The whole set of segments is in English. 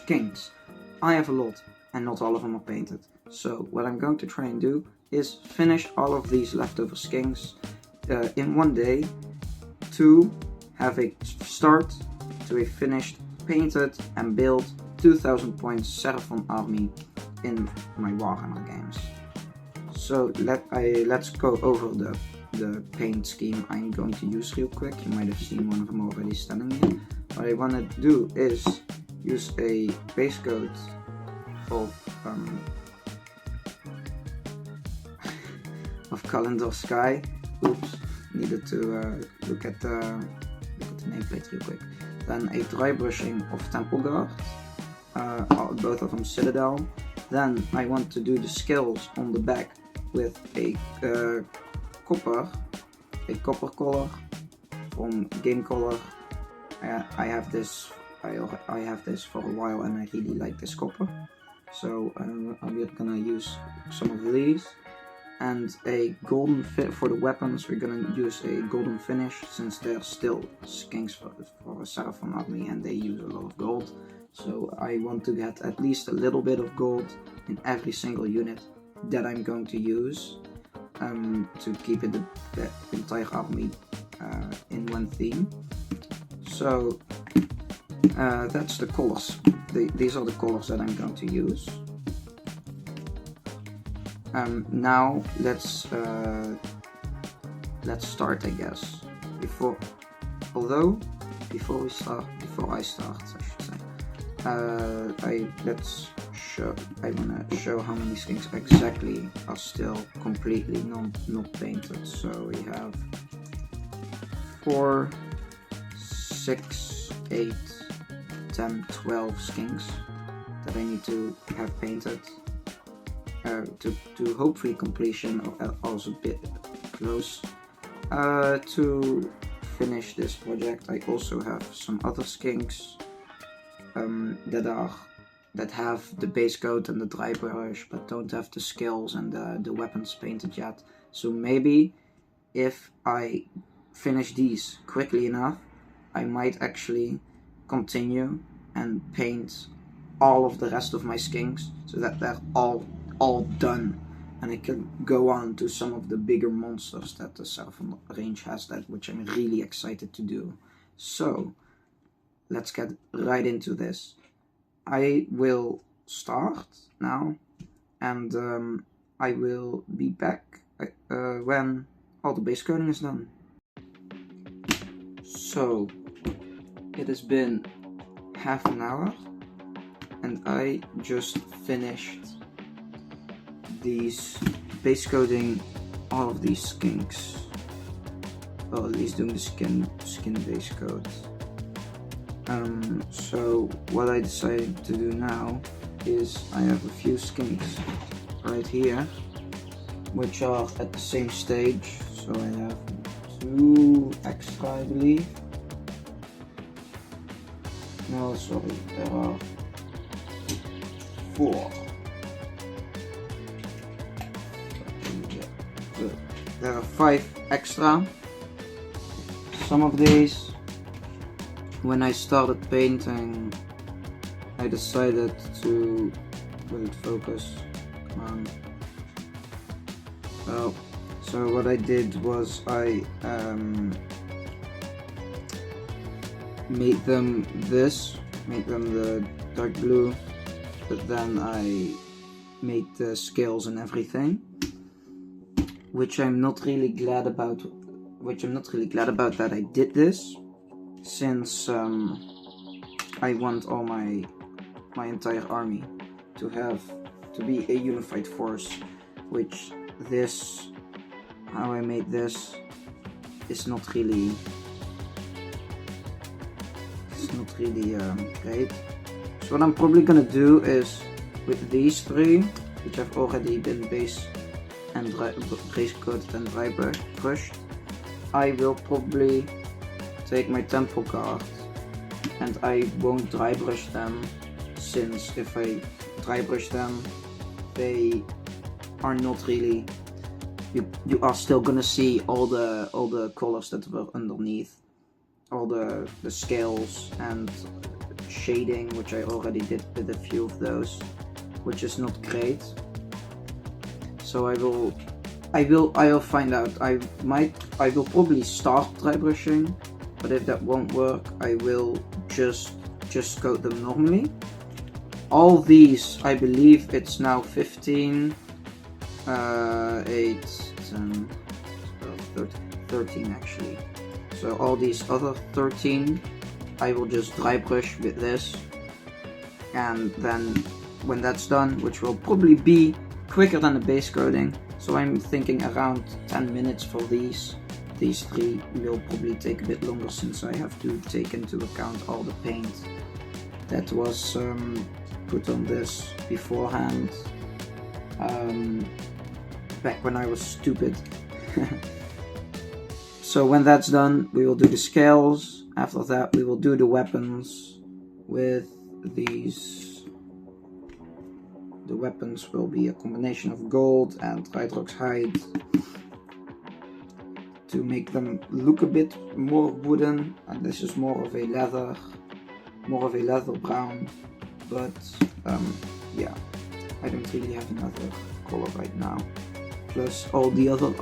skinks. I have a lot, and not all of them are painted. So what I'm going to try and do is finish all of these leftover skinks in one day to have a start to a finished, painted and built 2000 points Seraphon army in my Warhammer games. So let's go over the paint scheme I'm going to use real quick. You might have seen one of them already standing here. What I want to do is use a base coat of Calendar Sky. Oops, needed to look at the nameplate real quick. Then a dry brushing of Temple Guard, both of them Citadel. Then I want to do the scales on the back with a copper color from Game Color. I have this for a while and I really like this copper, so I'm gonna use some of these. And a golden fit for the weapons. We're gonna use a golden finish since they're still skinks for a Seraphon army and they use a lot of gold. So I want to get at least a little bit of gold in every single unit that I'm going to use to keep it the entire army in one theme. So that's the colors. These are the colors that I'm going to use. Now let's start, I guess. Before I start, I should say. I wanna show how many skinks exactly are still completely not painted. So we have 4, 6, 8, 10, 12 skinks that I need to have painted. To hopefully completion, or also a bit close to finish this project. I also have some other skinks that have the base coat and the dry brush, but don't have the scales and the weapons painted yet. So maybe if I finish these quickly enough, I might actually continue and paint all of the rest of my skinks so that they're all done, and I can go on to some of the bigger monsters that the Seraphon range has, which I'm really excited to do. So let's get right into this. I will start now, and I will be back when all the base coating is done. So it has been half an hour and I just finished these base coating all of these skinks, or at least doing the skin base coat. So what I decided to do now is I have a few skinks right here which are at the same stage. So I have 2 extra, I believe. No, sorry, there are 4. There are 5 extra. Some of these, when I started painting, I decided to, will it focus? Come on. Well, so what I did was I made them the dark blue, but then I made the scales and everything, which I'm not really glad about. That I did this, since I want all my entire army to be a unified force, which how I made this is not really great. So what I'm probably gonna do is with these 3, which have already been base coated and dry brushed, I will probably take my Temple Guard and I won't dry brush them, since if I dry brush them, they are not really. You are still gonna see all the colors that were underneath, all the scales and shading, which I already did with a few of those, which is not great. So I will find out. I will probably start dry brushing, but if that won't work, I will just coat them normally. All these, I believe it's now 15, 8, 10, 12, 13 actually. So all these other 13, I will just dry brush with this, and then when that's done, which will probably be quicker than the base coating, so I'm thinking around 10 minutes for these. These three will probably take a bit longer since I have to take into account all the paint that was put on this beforehand, back when I was stupid. So when that's done, we will do the scales. After that, we will do the weapons with these. The weapons will be a combination of gold and hydroxide to make them look a bit more wooden, and this is more of a leather brown, but yeah, I don't really have another color right now. Plus all the other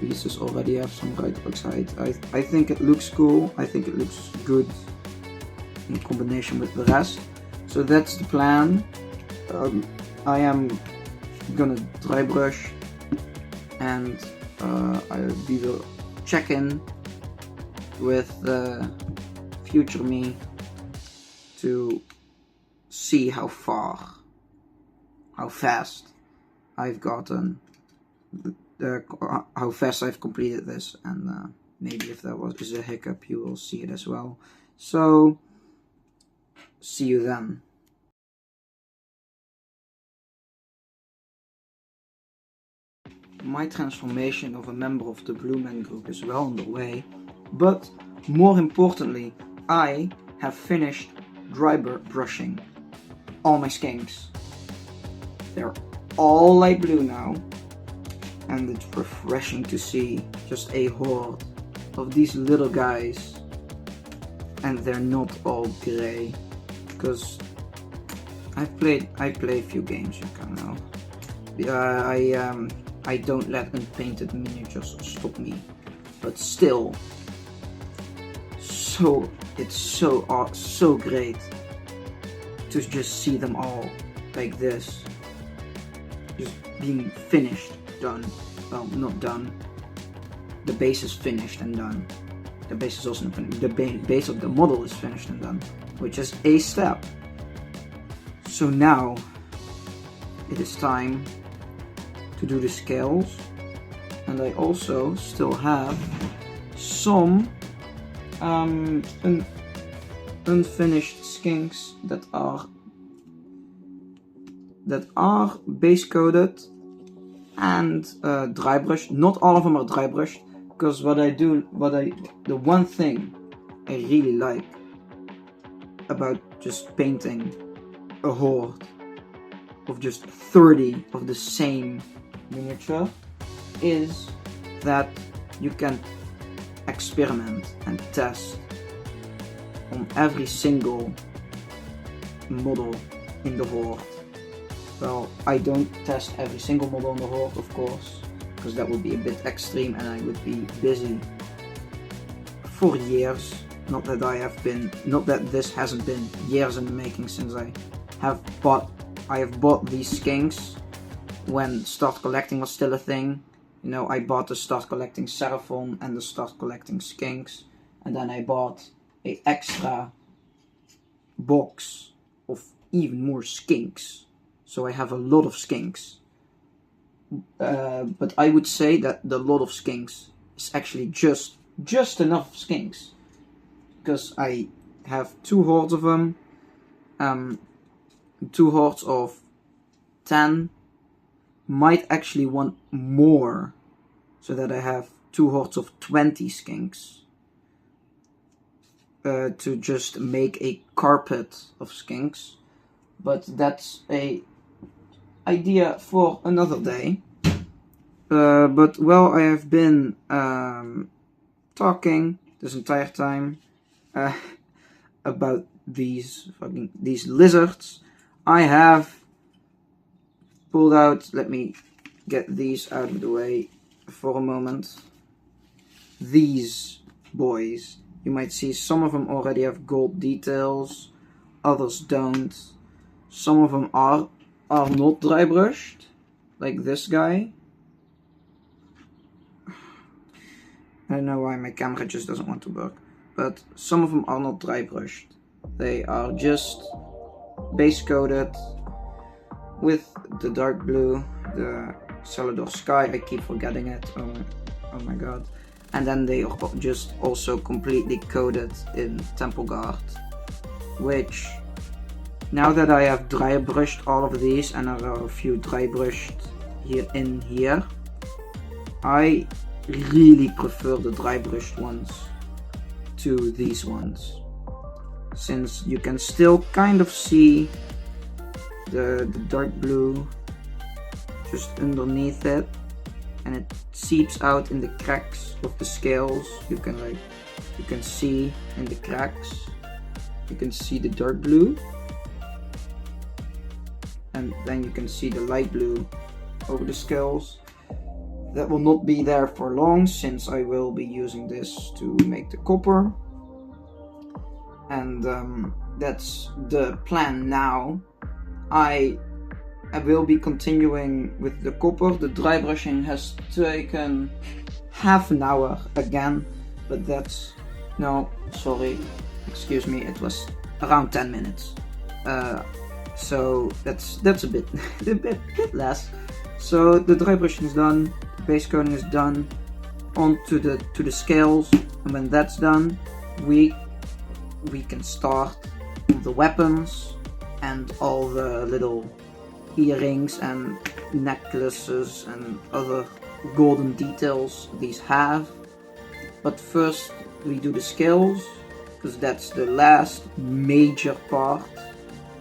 pieces already have some hydroxide. I think it looks cool. I think it looks good in combination with the rest. So that's the plan. I am gonna dry brush, and we will check in with the future me to see how fast I've gotten, how fast I've completed this, and maybe if there is a hiccup, you will see it as well. So, see you then. My transformation of a member of the Blue Man group is well underway, but more importantly, I have finished dry brushing all my skinks. They're all light blue now, and it's refreshing to see just a horde of these little guys, and they're not all grey, because I play a few games, you can know. I don't let unpainted miniatures stop me, but still, it's so great to just see them all like this, just being finished, done. Well, not done. The base is finished and done. The base is also not finished. The base of the model is finished and done, which is a step. So now it is time to do the scales, and I also still have some unfinished skinks that are base coated and dry brushed. Not all of them are dry brushed, because the one thing I really like about just painting a horde of just 30 of the same miniature is that you can experiment and test on every single model in the horde. Well, I don't test every single model in the horde, of course, because that would be a bit extreme and I would be busy for years. Not that this hasn't been years in the making, since I have bought these skinks when start collecting was still a thing. You know, I bought the start collecting Seraphon and the start collecting skinks, and then I bought an extra box of even more skinks. So I have a lot of skinks. But I would say that the lot of skinks is actually just enough skinks, because I have 2 hordes of them, 2 hordes of 10. Might actually want more, so that I have 2 hordes of 20 skinks to just make a carpet of skinks, but that's a idea for another day. But while I have been talking this entire time, about these lizards, I have pulled out, let me get these out of the way for a moment. These boys, you might see some of them already have gold details, others don't. Some of them are not dry brushed, like this guy. I don't know why my camera just doesn't want to work, but some of them are not dry brushed. They are just base coated with the dark blue, the Salvador Sky, I keep forgetting it, oh my god. And then they are just also completely coated in Temple Guard, which, now that I have dry brushed all of these, and there are a few dry brushed here, I really prefer the dry brushed ones to these ones, since you can still kind of see the dark blue just underneath it, and it seeps out in the cracks of the scales. You can see in the cracks, you can see the dark blue, and then you can see the light blue over the scales. That will not be there for long, since I will be using this to make the copper, and that's the plan now. I will be continuing with the copper. The dry brushing has taken half an hour again, but that's, no, sorry, excuse me, it was around 10 minutes. So that's a bit less. So the dry brushing is done, the base coating is done, onto the scales, and when that's done, we can start on the weapons and all the little earrings and necklaces and other golden details these have. But first we do the scales, because that's the last major part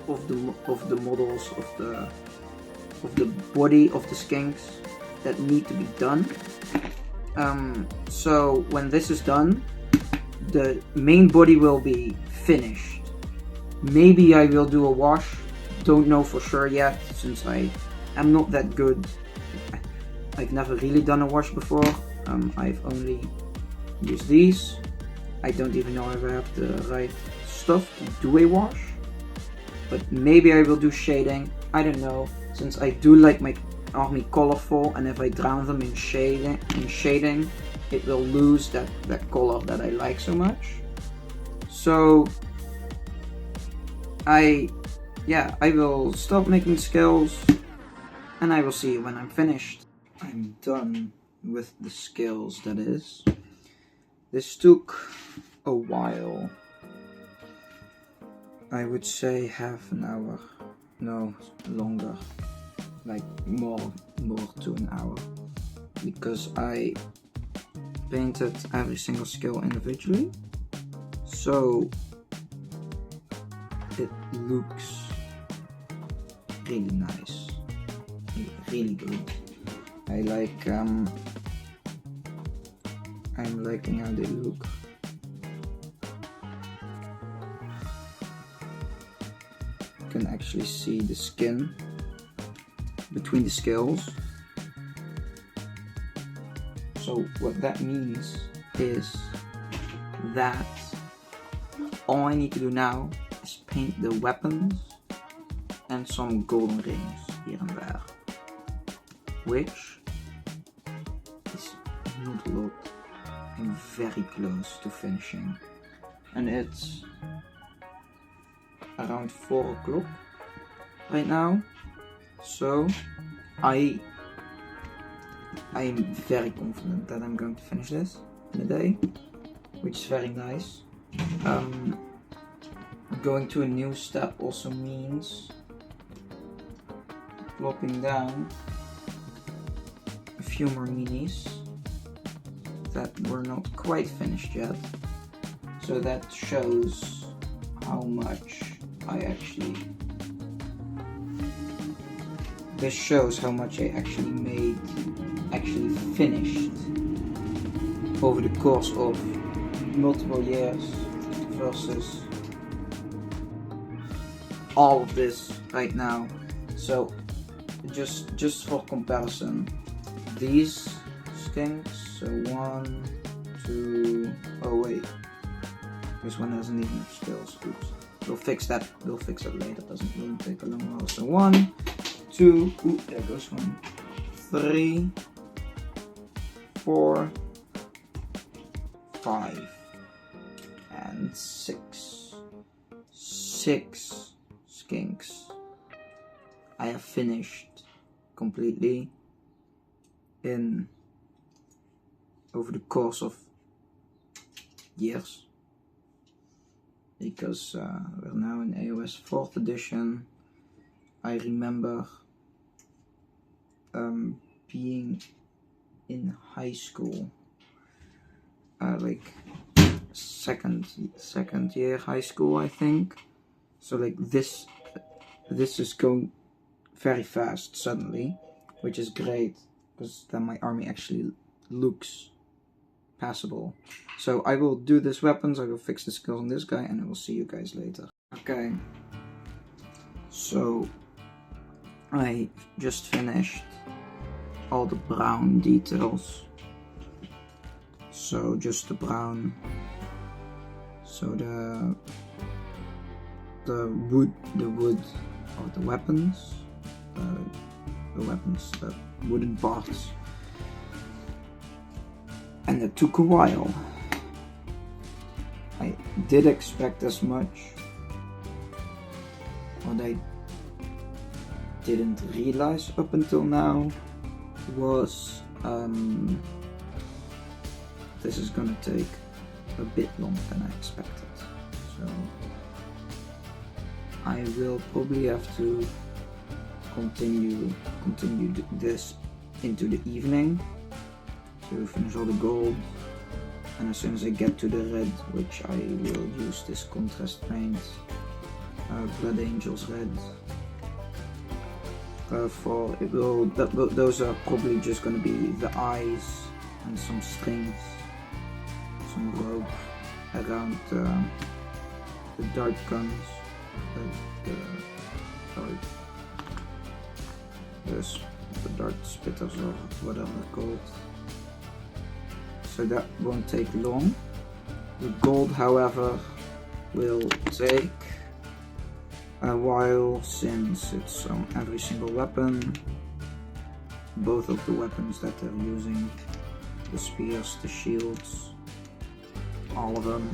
of the models of the body of the skinks that need to be done. So when this is done, the main body will be finished. Maybe I will do a wash, don't know for sure yet, since I am not that good. I've never really done a wash before. I've only used these. I don't even know if I have the right stuff to do a wash, but maybe I will do shading. I don't know, since I do like my army colorful, and if I drown them in shading, it will lose that color that I like so much. So I will stop making scales, and I will see you when I'm finished. I'm done with the scales, that is. This took a while. I would say half an hour. No, longer. Like more to an hour. Because I painted every single scale individually. So it looks really nice, really good. I like I'm liking how they look. You can actually see the skin between the scales. So what that means is that all I need to do now is paint the weapons and some golden rings here and there, which is not a lot. I'm very close to finishing, and it's around 4 o'clock right now, so I am very confident that I'm going to finish this in a day, which is very nice. Going to a new step also means plopping down a few more minis that were not quite finished yet. So that shows how much I actually... This shows how much I actually made, actually finished over the course of multiple years versus all of this right now. So just for comparison, these skinks, so 1, 2, oh wait, this one doesn't even have skills. Oops. We'll fix that later, doesn't take a long while. So 1, 2, ooh, there goes 1, 3, 4, 5, and 6 skinks I have finished completely over the course of years, because we're now in AOS 4th edition. I remember being in high school, like second year high school, I think. So like this is going very fast suddenly, which is great, because then my army actually looks passable. So I will do this weapons, I will fix the skills on this guy, and I will see you guys later. Okay, so I just finished all the brown details. So just the brown, so the wood of the weapons, the wooden parts, and it took a while. I did expect as much. What I didn't realize up until now was this is gonna take a bit longer than I expected. So I will probably have to continue this into the evening to finish all the gold, and as soon as I get to the red, which I will use this contrast paint, Blood Angels red, for it will, those are probably just going to be the eyes and some strings, some rope around the dart guns, the dart spitters or whatever they're called. So that won't take long. The gold, however, will take a while, since it's on every single weapon. Both of the weapons that they're using, the spears, the shields, all of them.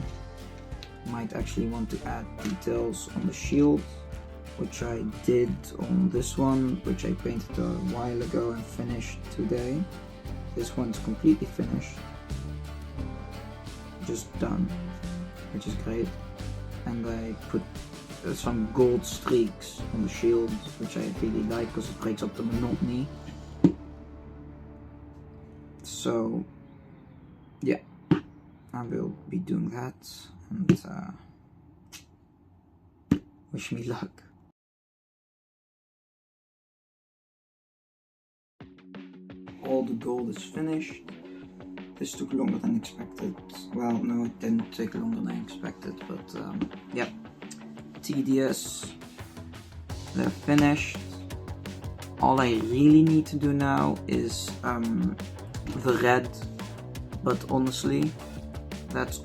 Might actually want to add details on the shield, which I did on this one, which I painted a while ago and finished today. This one's completely finished, just done, which is great. And I put some gold streaks on the shield, which I really like because it breaks up the monotony. So yeah, I will be doing that, and wish me luck. All the gold is finished. This took longer than expected. Well, no, it didn't take longer than I expected, but yeah, tedious. They're finished. All I really need to do now is the red, but honestly, that's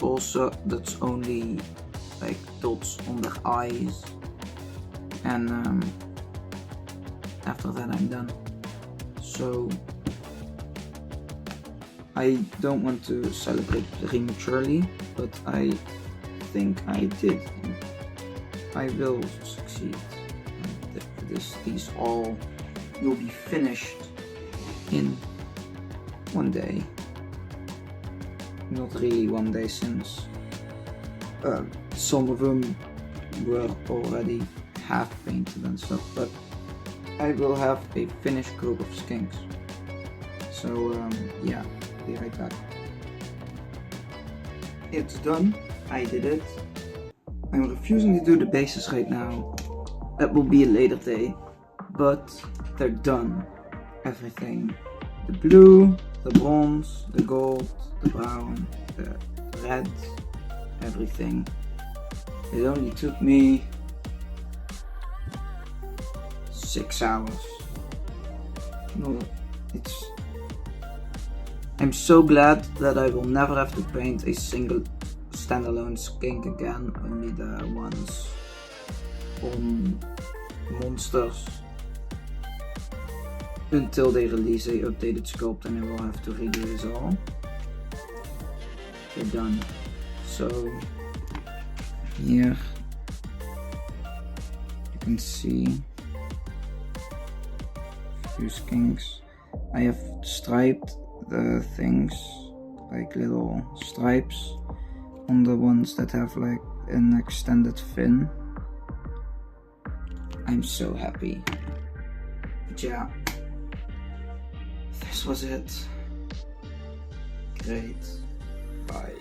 only like dots on their eyes, and after that I'm done. So I don't want to celebrate prematurely, but I think I did. I will succeed. These all will be finished in one day. Not really one day, since some of them were already half painted and stuff, but I will have a finished group of skinks. So yeah, be right back. It's done. I did it. I'm refusing to do the bases right now. That will be a later day, but they're done. Everything. The blue, the bronze, the gold, the brown, the red, everything. It only took me 6 hours. No, I'm so glad that I will never have to paint a single standalone skink again, only the ones on monsters, until they release a updated sculpt and I will have to redo this all. Okay, done. So here you can see a few skinks. I have striped the things, like little stripes on the ones that have like an extended fin. I'm so happy. But yeah, this was it. Great. Bye.